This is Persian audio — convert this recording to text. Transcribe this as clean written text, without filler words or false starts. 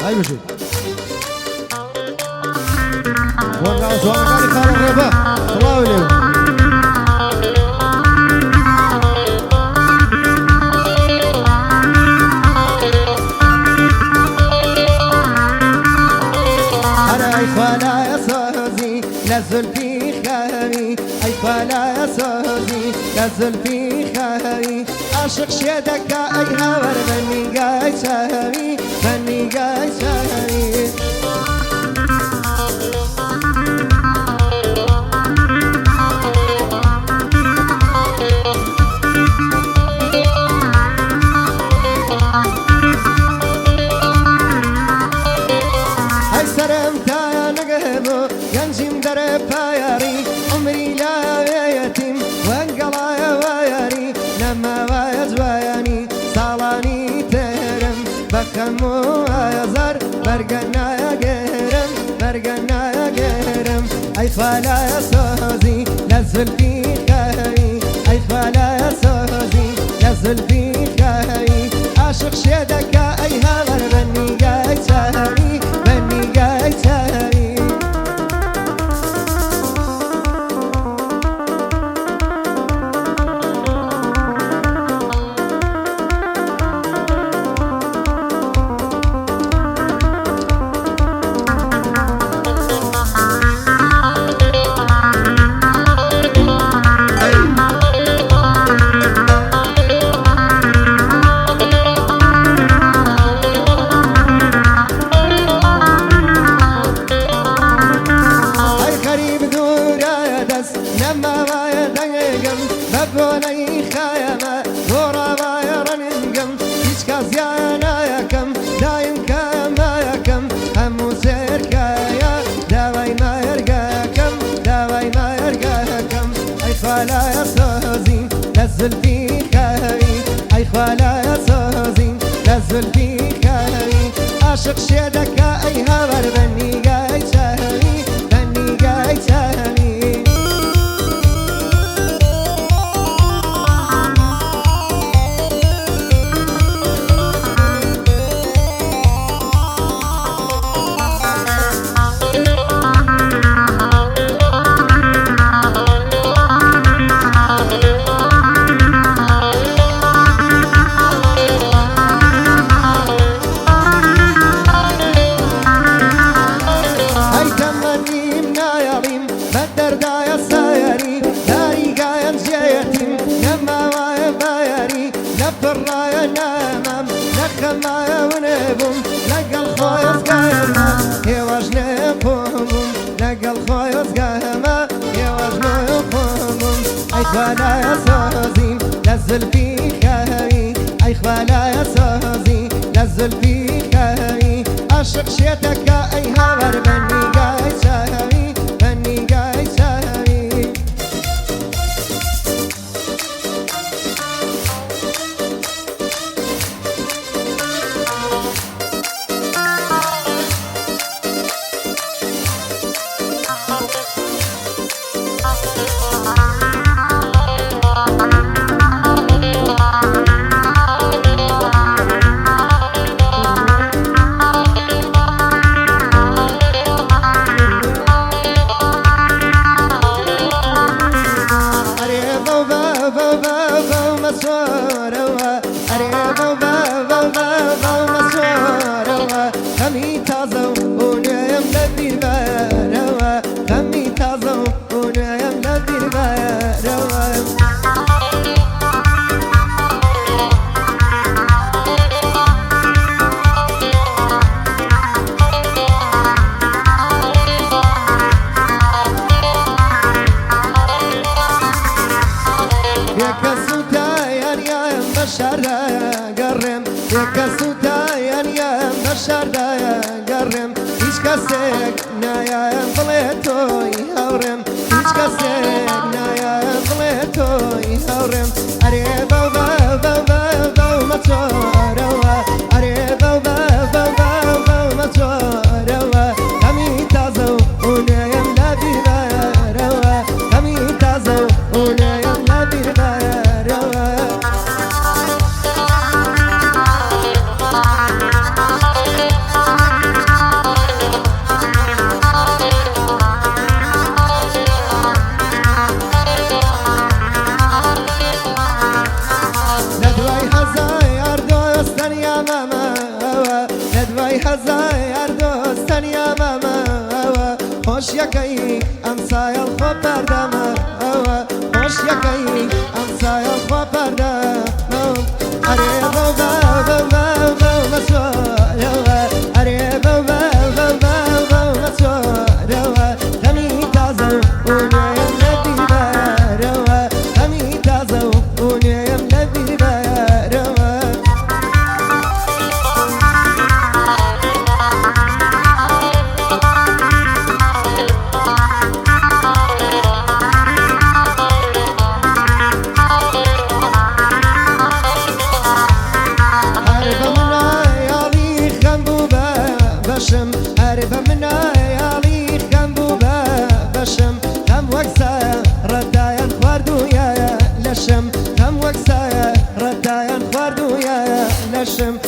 هاي بشي ورقة وسوانا قال لي خالد ربا الله وليه نزل في خاري أي فلا يسوزي نزل في خاري عاشق شيدك أي هور مني قاي سهري مني قاي سهري هاي سرمتا يا نقهبو ينجم درب فايري عمري لا يتيم وانقلا وياري لما وايز وياني صالاني تهرم بخمو يزر برقنا يا قهرم برقنا يا قهرم اي فلا يسوزي نزل في خاري اي فلا يسوزي نزل في خاري عاشق شيدك اي هغر بني قاي سهري بني قاي سهري بقولي خيمة ورا بايرن انقم هيش كازيانا يكم دايم كما يكم همو سيركايا داوي ما يرقاكم داوي ما يرقاكم اي خالا يسوزي نزل في خاري اي خالا يسوزي نزل في خاري عاشق شيدك اي هور بني قاي سهري بني قاي سهري الراية نامم نخما ونبم لقى الخويص قايمة يواجن يقومم لقى الخويص قايمة يواجن يقومم اي خوالا يسوزي نزل في خاري اي خوالا يسوزي نزل في خاري عاشق شيتك اي هور بني قاي سهري بني قاي سهري كسك نايا ضليتو يهورم هيج كسك نايا ضليتو يهورم أريبا وبا وما توروا أريبا وبا ما توروا كمي تازو ونايم نبي باروا كمي تازو ونايم نبي باروا وای هزار دوستان یا ماما خوش یکی امسایل خوب بردم خوش یکی امسایل خوب بردم اره بابا مسوار اره بابا مسوار تمی تازه اونیم نبی بارو تمی تازه اونیم نبی بارو هرب من عيالي خنبو بشم هم وكسايا ردايا خواردو يا لشم هم وكسايا ردايا خواردو يا لشم